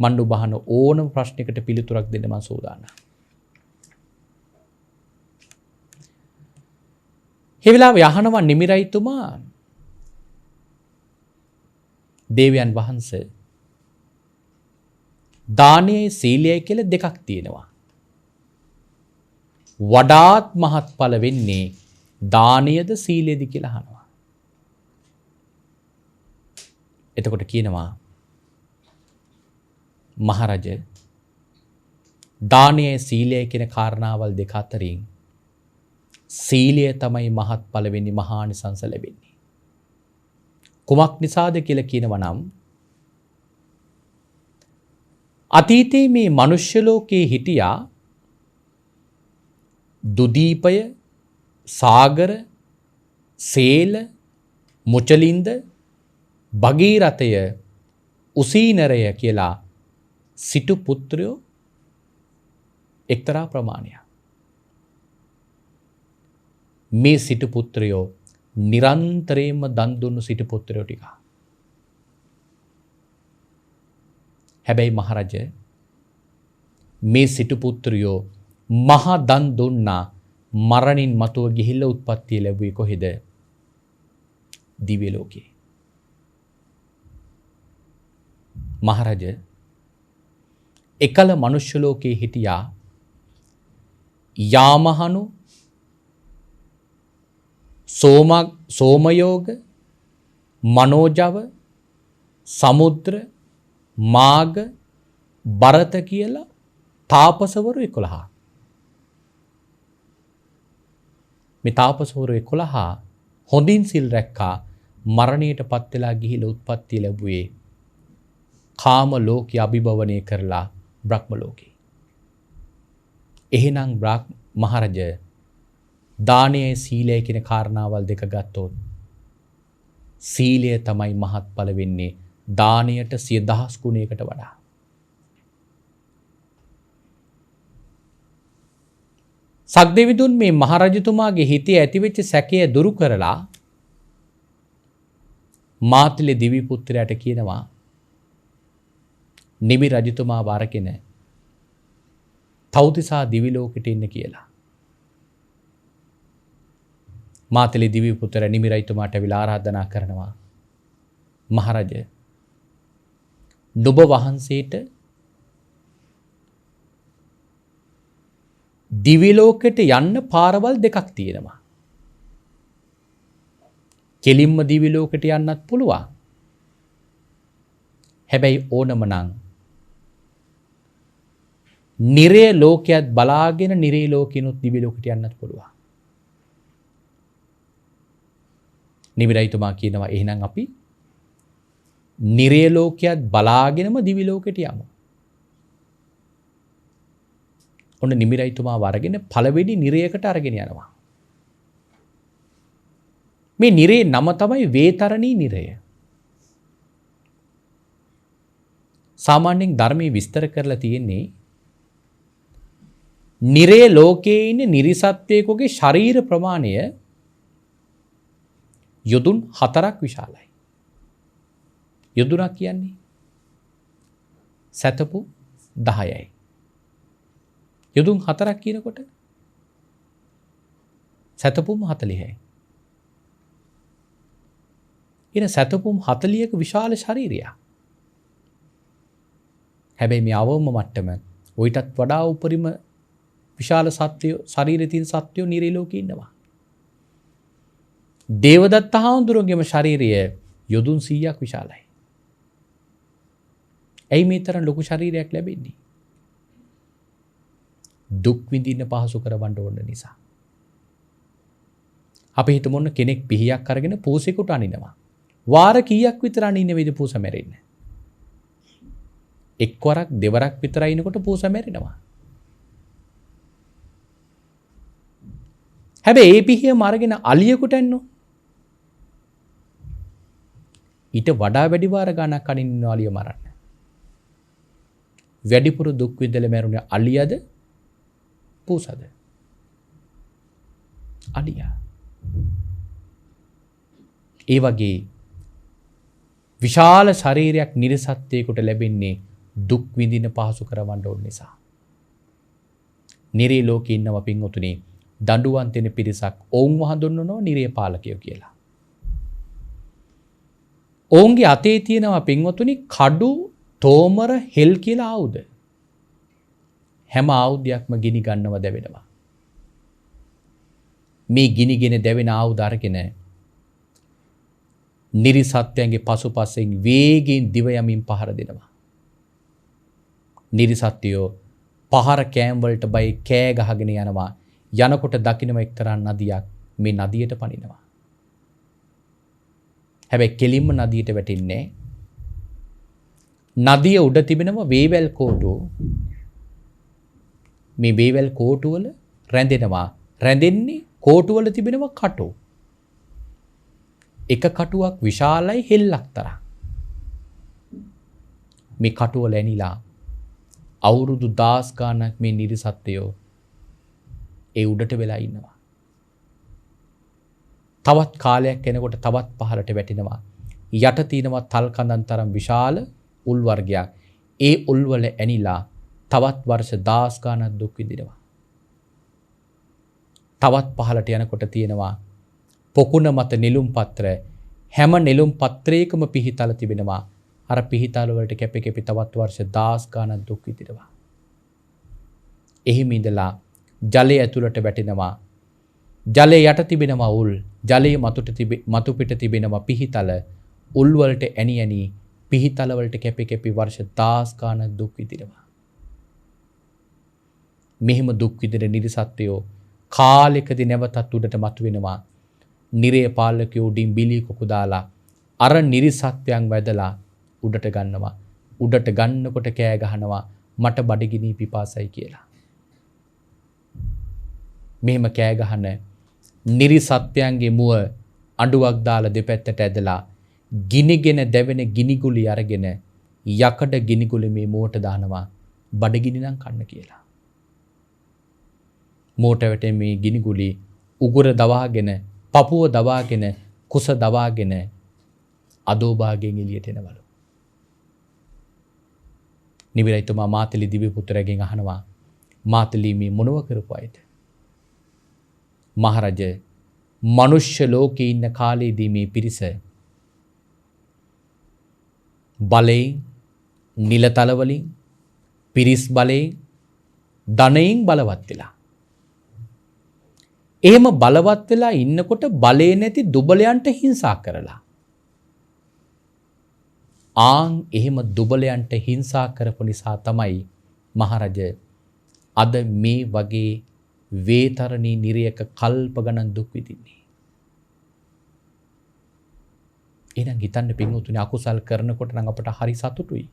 මන් ඔබ අහන ඕනම ප්‍රශ්නයකට පිළිතුරක් දෙන්න මම සූදානම්. මේ වෙලාවේ අහනවා නිමි රජතුමා දේවයන් වහන්සේ දානයයි සීලයයි කියලා දෙකක් තියෙනවා. වඩාත් මහත්ඵල වෙන්නේ දානයද සීලයද කියලා අහනවා. එතකොට කියනවා මහරජ දානයයි සීලයයි කියන කාරණාවල් දෙක අතරින් සීලය තමයි මහත්ඵල වෙන්නේ, මහානිසංස ලැබෙන්නේ. කුමක් නිසාද කියලා කියනවා නම් අතීතයේ මේ මනුෂ්‍ය ලෝකයේ හිටියා දුදීපය, සාගර, සේල, මුචලින්ද, භගීරථය, උසීනරය කියලා සිටු පුත්‍රයෝ එක්තරා ප්‍රමාණයක්. මේ සිටු පුත්‍රයෝ නිරන්තරයෙන්ම දන් දුන්නු සිටු පුත්‍රයෝ ටික. හැබැයි මහරජ මේ සිටු පුත්‍රයෝ මහා දන් දුන්නා මරණින් මතුව ගිහිල්ලා උත්පත්තිය ලැබුවේ කොහෙද? දිව්‍ය ලෝකේ. මහරජ එකල මනුෂ්‍ය ලෝකේ හිටියා යාමහනු, සෝමයෝග, මනෝජව, සමුද්‍ර, මාග, භරත කියලා තාපසවරු 11. මේ තාපසවරු 11 හොඳින් සිල් රැක්කා, මරණයට පත් වෙලා ගිහිලා උත්පත්ති ලැබුවේ කාම ලෝකය අභිභවනය කරලා බ්‍රහ්ම ලෝකේ. එහෙනම් මහරජ දානයයි සීලය කියන කාරණාවල් දෙක ගත්තොත් සීලය තමයි මහත්ඵල වෙන්නේ දානයට 10000 ගුණයකට වඩා. සක්දෙවිඳුන් මේ මහරජතුමාගේ හිතේ ඇතිවෙච්ච සැකය දුරු කරලා මාතලේ දිවි පුත්‍රයාට කියනවා නිමි රජතුමා වරගෙන තව්තිසා දිවි ලෝකෙට ඉන්න කියලා. මාතලේ දිවි පුත්‍රයා නිමි රජතුමාට විලා ආරාධනා කරනවා මහරජ නුඹ වහන්සේට දිවි ලෝකෙට යන්න පාරවල් දෙකක් තියෙනවා. කෙලින්ම දිවි ලෝකෙට යන්නත් පුළුවන්. හැබැයි ඕනම නම් නිරේ ලෝකයක් බලාගෙන නිරේ ලෝකිනුත් දිවි ලෝකෙට යන්නත් පුළුවන්. නිමි රජතුමා කියනවා එහෙනම් අපි නිරේ ලෝකයක් බලාගෙනම දිවි ලෝකෙට යමු. ඔන්න නිමි රජතුමා වරගෙන පළවෙනි නිරයකට අරගෙන යනවා. මේ නිරේ නම තමයි වේතරණී නිරය. සාමාන්‍යයෙන් ධර්මයේ විස්තර කරලා තියෙන්නේ නිරේ ලෝකයේ ඉන්න නිරිසත්වයෙකුගේ ශරීර ප්‍රමාණය යොදුන් 4ක් විශාලයි. යොදුනක් කියන්නේ සතපු 10යි. යොදුන් 4ක් කියනකොට සතපුම් 40යි. ඉතින් සතපුම් 40ක විශාල ශරීරයක්. හැබැයි මේ අවම මට්ටම ඔයිටත් වඩා උපරිම විශාල සත්වය ශරීරයේ තියෙන සත්වයෝ නිරේ ලෝකේ ඉන්නවා. දේවදත්ත හාමුදුරුවන්ගේම ශරීරය යොදුන් 100ක් විශාලයි. ඇයි මේ තරම් ලොකු ශරීරයක් ලැබෙන්නේ? දුක් විඳින්න පහසු කරවන්න ඕන නිසා. අපි හිතමු ඔන්න කෙනෙක් පිහියක් අරගෙන පූසෙකුට අනිනවා. වාර කීයක් විතර අනින්න වේද පූස මැරෙන්නේ? එක්වරක් දෙවරක් විතර අනිනකොට පූස මැරෙනවා. හැබැයි ඒ පිහියම අරගෙන අලියෙකුට ඇන්නෝ ඊට වඩා වැඩි වාර ගණක් අනින්න අලිය මරන්න. වැඩිපුර දුක් විඳලා මැරුණේ අලියද පූසද? අලියා. ඒ වගේ විශාල ශරීරයක් නිර්සත්‍යයකට ලැබෙන්නේ දුක් විඳින පහසු කරවන්න ඕන නිසා. නිරේ ලෝකේ ඉන්නවා පින්වතුනි දඬුවම් දෙන පිරිසක් ඔවුන්ව හඳුන්වනවා නිරේ පාලකයෝ කියලා. ඔවුන්ගේ අතේ තියෙනවා පින්වතුනි කඩු, තෝමර, හෙල් කියලා ආයුධ. හැම ආයුධයක්ම ගිනි ගන්නව දැවෙනවා. මේ ගිනිගෙන දැවෙන ආයුධ අරගෙන නිරිසත්යන්ගේ පසුපසෙන් වේගයෙන් දිව යමින් පහර දෙනවා. නිරිසත්යෝ පහර කෑම් වලට බයි කෑ ගහගෙන යනවා. යනකොට දකින්නම එක්තරා නදියක් මේ නදියට පනිනවා. හැබැයි කෙලින්ම නදියට වැටෙන්නේ නදිය උඩ තිබෙනවා වේවැල් කෝටුව. මේ වේවැල් කෝටුව වල රැඳෙනවා. රැඳෙන්නේ කෝටුව වල තිබෙනවා කටු. එක කටුවක් විශාලයි හෙල්ලක් තරම්. මේ කටුව වල ඇනිලා අවුරුදු 10 ගානක් මේ නිරිසත්යෝ ඒ උඩට වෙලා ඉන්නවා. තවත් කාලයක් යනකොට තවත් පහළට වැටෙනවා. යට තියෙනවා තල් කඳන් තරම් විශාල උල් වර්ගයක්. ඒ උල් වල ඇනිලා තවත් වර්ෂ 10 ගානක් දුක් විඳිනවා. තවත් පහළට යනකොට තියෙනවා පොකුණ මත නෙළුම් පත්‍ර. හැම නෙළුම් පත්‍රයකම පිහිතල තිබෙනවා. අර පිහිතල වලට කැපි කැපි තවත් වර්ෂ 10 ගානක් දුක් විඳිනවා. එහිම ඉඳලා ජලය ඇතුළට වැටෙනවා. ජලයේ යට තිබෙනවා උල්. ජලයේ මතු පිට තිබෙනවා පිහිතල. උල් වලට ඇනි ඇනි පිහිතල වලට කැපි කැපි වර්ෂ 1000 ගානක් දුක් විඳිනවා. මෙහිම දුක් විඳින නිර්සත්වයෝ කාලෙකදී නැවතත් උඩට මතුවෙනවා. නිරේ පාලකයෝ උඩින් බිලි කොකු දාලා අර නිර්සත්වයන් වැදලා උඩට ගන්නවා. උඩට ගන්නකොට කෑ ගහනවා මට බඩගිනි පිපාසයි කියලා. මෙහෙම කෑ ගහන නිර්සත්වයන්ගේ මුව අඬුවක් දාලා දෙපැත්තට ඇදලා ගිනිගෙන දැවෙන ගිනිගුලි අරගෙන යකඩ ගිනිගුලි මේ මුවට දානවා බඩගිනි නම් කන්න කියලා. මෝට වැටේ මේ ගිනිගුලි උගුර දවාගෙන පපුව දවාගෙන කුස දවාගෙන අදෝභාගයෙන් එළියට එනවලු. නිවිරයිතුමා මාතලි දිව්‍ය පුත්‍රයාගෙන් අහනවා මාතලි මේ මොනව කරපු අයද? මහරජ මනුෂ්‍ය ලෝකේ ඉන්න කාලේදී මේ පිරිස බලයෙන් නිලතල වලින් පිරිස් බලයෙන් ධනයෙන් බලවත් වෙලා. එහෙම බලවත් වෙලා ඉන්නකොට බලේ නැති දුබලයන්ට හිංසා කරලා. ආන් එහෙම දුබලයන්ට හිංසා කරපු නිසා තමයි මහරජ අද මේ වගේ වේතරණී නිරයක කල්ප ගණන් දුක් විඳින්නේ. එහෙනම් හිතන්න පින්වතුනි අකුසල් කරනකොට නම් අපට හරි සතුටුයි.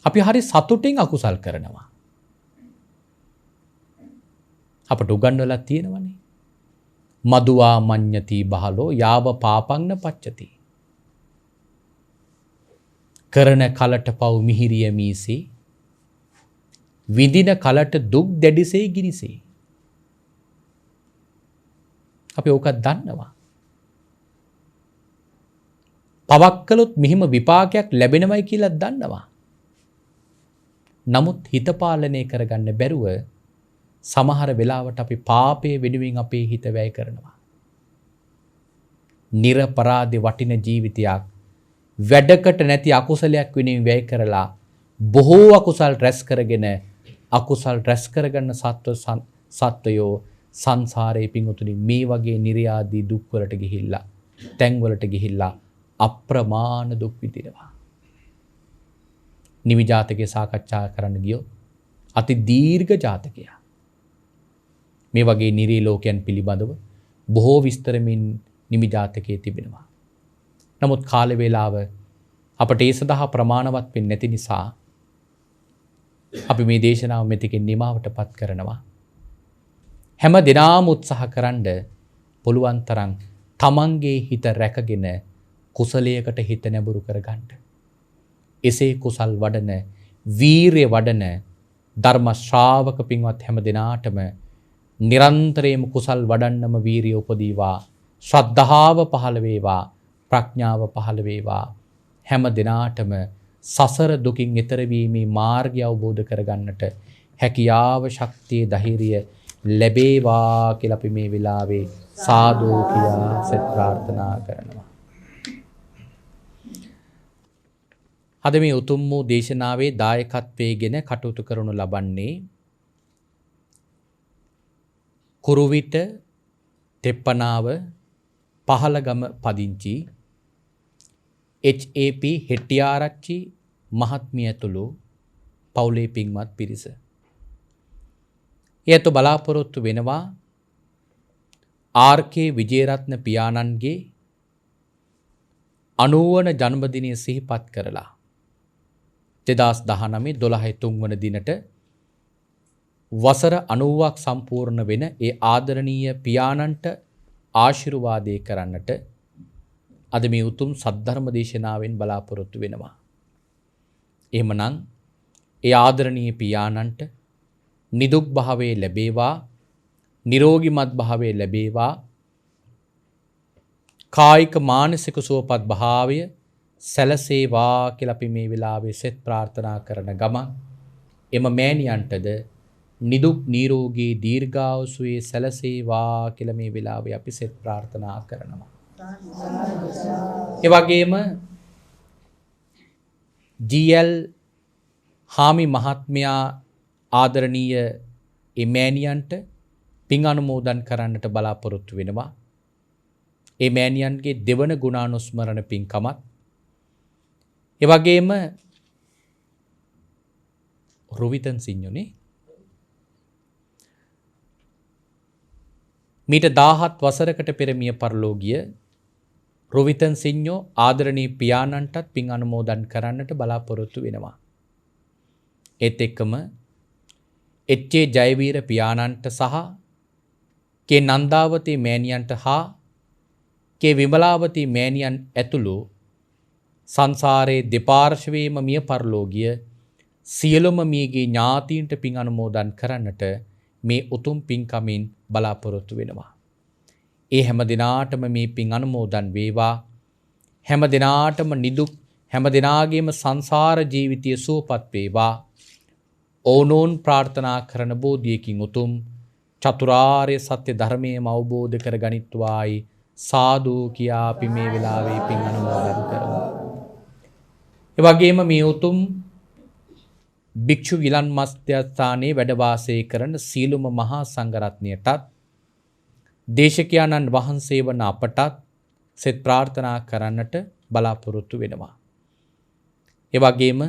අපි හරි සතුටින් අකුසල් කරනවා. අපට උගන්වලා තියෙනවනේ. මදුවා මඤ්ඤති බහලෝ යාව පාපංන පච්චති. කරන කලට පව් මිහිරිය මීසේ විඳින කලට දුක් දැඩිසේ ගිනිසේ. අපි ඕක දන්නවා. පවක් කළොත් මෙහිම විපාකයක් ලැබෙනවයි කියලා දන්නවා. නමුත් හිත පාලනය කරගන්න බැරුව සමහර වෙලාවට අපි පාපයේ වෙනුවෙන් අපේ හිත වැය කරනවා. නිර්පරාදී වටින ජීවිතයක් වැඩකට නැති අකුසලයක් වෙනුවෙන් වැය කරලා බොහෝ අකුසල් රැස් කරගෙන අකුසල් රැස් කරගන්න සත්වයෝ සංසාරයේ පිංගුතුනි මේ වගේ නිර්යාදී දුක් වලට ගිහිල්ලා තැන් වලට ගිහිල්ලා අප්‍රමාණ දුක් විඳිනවා. නිමි ජාතකයේ සාකච්ඡා කරන්න ගියොත් අති දීර්ඝ ජාතකයක්. මේ වගේ නිරී ලෝකයන් පිළිබඳව බොහෝ විස්තරමින් නිමි ජාතකයේ තිබෙනවා. නමුත් කාල වේලාව අපට ඒ සඳහා ප්‍රමාණවත් වෙන්නේ නැති නිසා අපි මේ දේශනාව මෙතකින් නිමාවටපත් කරනවා. හැම දිනම උත්සාහ කරන්න පුළුවන් තරම් තමන්ගේ හිත රැකගෙන කුසලයකට හිත නැඹුරු කරගන්න. එසේ කුසල් වඩන වීරිය වඩන ධර්ම ශ්‍රාවක පින්වත් හැම දිනාටම නිරන්තරයෙන්ම කුසල් වඩන්නම වීරිය උපදීවා. ශ්‍රද්ධාව පහළ වේවා. ප්‍රඥාව පහළ වේවා. හැම දිනාටම සසර දුකින් එතර වීමේ මාර්ගය අවබෝධ කරගන්නට හැකියාව ශක්තිය ධෛර්යය ලැබේවා කියලා අපි මේ වෙලාවේ සාදු කියා සෙත් ප්‍රාර්ථනා කරනවා. අද මේ උතුම් වූ දේශනාවේ දායකත්වයේගෙන කටයුතු කරනු ලබන්නේ කුරුවිට තෙප්පනාව පහළගම පදිංචි HAP හෙට්ටිආරච්චි මහත්මිය ඇතුළු පවුලේ පින්වත් පිරිස. එයත් බලාපොරොත්තු වෙනවා RK විජේරත්න පියාණන්ගේ 90 වන ජන්මදිනය සිහිපත් කරලා 2019 12 වන දිනට වසර 90ක් සම්පූර්ණ වෙන ඒ ආදරණීය පියාණන්ට ආශිර්වාදේ කරන්නට අද මේ උතුම් සද්ධර්ම දේශනාවෙන් බලාපොරොත්තු වෙනවා. එහෙමනම් ඒ ආදරණීය පියාණන්ට නිදුක් භාවයේ ලැබේවා, නිරෝගීමත් භාවයේ ලැබේවා, කායික මානසික සුවපත් භාවය සැලසේවා කියලා අපි මේ වෙලාවේ සෙත් ප්‍රාර්ථනා කරන ගමන් එම මෑණියන්ටද නිදුක් නිරෝගී දීර්ඝායුෂයේ සැලසේවා කියලා මේ වෙලාවේ අපි සෙත් ප්‍රාර්ථනා කරනවා. ඒ වගේම GL හාමි මහත්මයා ආදරණීය එමෑණියන්ට පින් අනුමෝදන් කරන්නට බලාපොරොත්තු වෙනවා. ඒ මෑණියන්ගේ දෙවන ගුණානුස්මරණ පින්කමත් ඒ වගේම රොවිතන් සිඤ්ඤුනේ මීට 17 වසරකට පෙර මිය පරලෝකීය රොවිතන් සිඤ්ඤෝ ආදරණීය පියාණන්ටත් පින් අනුමෝදන් කරන්නට බලාපොරොත්තු වෙනවා. ඒත් එක්කම එච්.ඒ. ජයවීර පියාණන්ට සහ කේ නන්දාවතී මෑණියන්ට හා කේ විමලාවතී මෑණියන් ඇතුළු සංසාරයේ දෙපාර්ශ්වයේම මිය පරලෝකීය සියලුම මියගේ ඥාතීන්ට පින් අනුමෝදන් කරන්නට මේ උතුම් පින්කමින් බලාපොරොත්තු වෙනවා. ඒ හැම දිනාටම මේ පින් අනුමෝදන් වේවා. හැම දිනාටම නිදුක් හැම දිනාගේම සංසාර ජීවිතය සුවපත් වේවා. ඕනෝන් ප්‍රාර්ථනා කරන බෝධියකින් උතුම් චතුරාර්ය සත්‍ය ධර්මයම අවබෝධ කර ගනිත්වායි සාදු කියා අපි මේ වෙලාවේ පින් අනුමෝදන් කරමු. ඒ වගේම මේ උතුම් භික්ෂු විලන් මස්ත්‍යස්ථානයේ වැඩ වාසය කරන සීලුම මහා සංඝරත්නයටත් දේශකයන්න් වහන්සේ වන අපටත් සෙත් ප්‍රාර්ථනා කරන්නට බලාපොරොත්තු වෙනවා. ඒ වගේම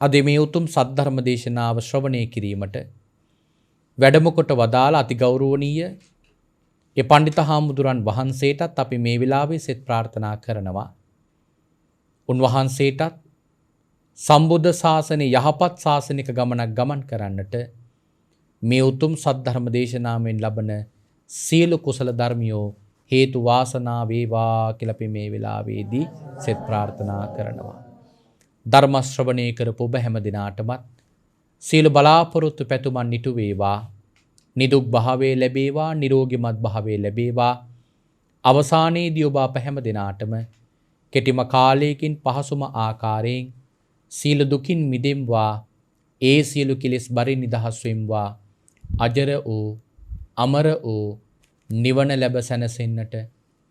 අද මේ උතුම් සද්ධර්ම දේශනාව ශ්‍රවණය කිරීමට වැඩම කොට වදාළ අතිගෞරවනීය ඒ පඬිත හාමුදුරන් වහන්සේටත් අපි මේ වෙලාවේ සෙත් ප්‍රාර්ථනා කරනවා. උන්වහන්සේටත් සම්බුද්ධ ශාසනයේ යහපත් ශාසනික ගමනක් ගමන් කරන්නට මේ උතුම් සද්ධර්ම දේශනාවෙන් ලබන සියලු කුසල ධර්මියෝ හේතු වාසනා වේවා කියලා අපි මේ වෙලාවේදී සෙත් ප්‍රාර්ථනා කරනවා. ධර්ම ශ්‍රවණය කරපු ඔබ හැම දිනාටමත් සියලු බලාපොරොත්තු පැතුමන් නිතු වේවා. නිදුක් භාවයේ ලැබේවා, නිරෝගීමත් භාවයේ ලැබේවා. අවසානයේදී ඔබ අප හැම දිනාටම කෙටිම කාලයකින් පහසුම ආකාරයෙන් සීල දුකින් මිදෙම්වා. ඒ සියලු කෙලෙස් බරින් නිදහස් වෙම්වා. අජර වූ අමර වූ නිවන ලැබ සැනසෙන්නට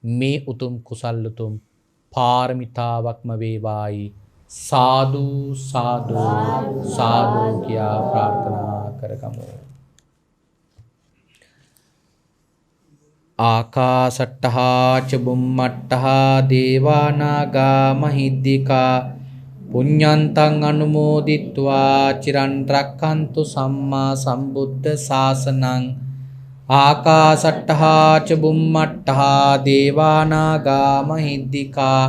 මේ උතුම් කුසල් උතුම් පාරමිතාවක්ම වේවායි සාදු සාදු සාදු කියා ප්‍රාර්ථනා කරගමු. ආකාසට්ටහා ච බුම්මට්ටහා දේවා නාග මහිද්దికා පුඤ්ඤන්තං අනුමෝදිත්වා චිරන් රක්ඛන්තු සම්මා සම්බුද්ධ ශාසනං. ආකාසට්ටහා ච බුම්මට්ටහා දේවා නාග මහිද්దికා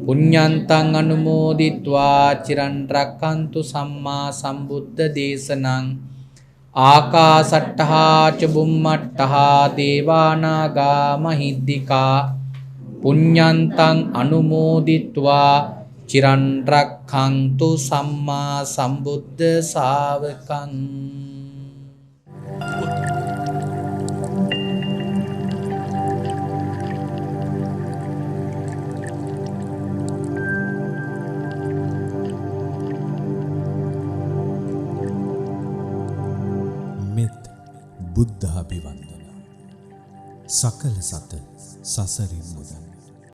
පුඤ්ඤන්තං අනුමෝදිත්වා චිරන් රක්ඛන්තු සම්මා සම්බුද්ධ දේශනං. ආකාසට්ටහා ච බුම්මට්ටහා දේවා නාග මහිද්దికා පුඤ්ඤන්තං අනුමෝදිත්වා චිරන් රක්ඛන්තු සම්මා සම්බුද්ධ ශාවකං.
මෙත් බුද්ධාභිවන්දන සකල සත සසරින් මුදන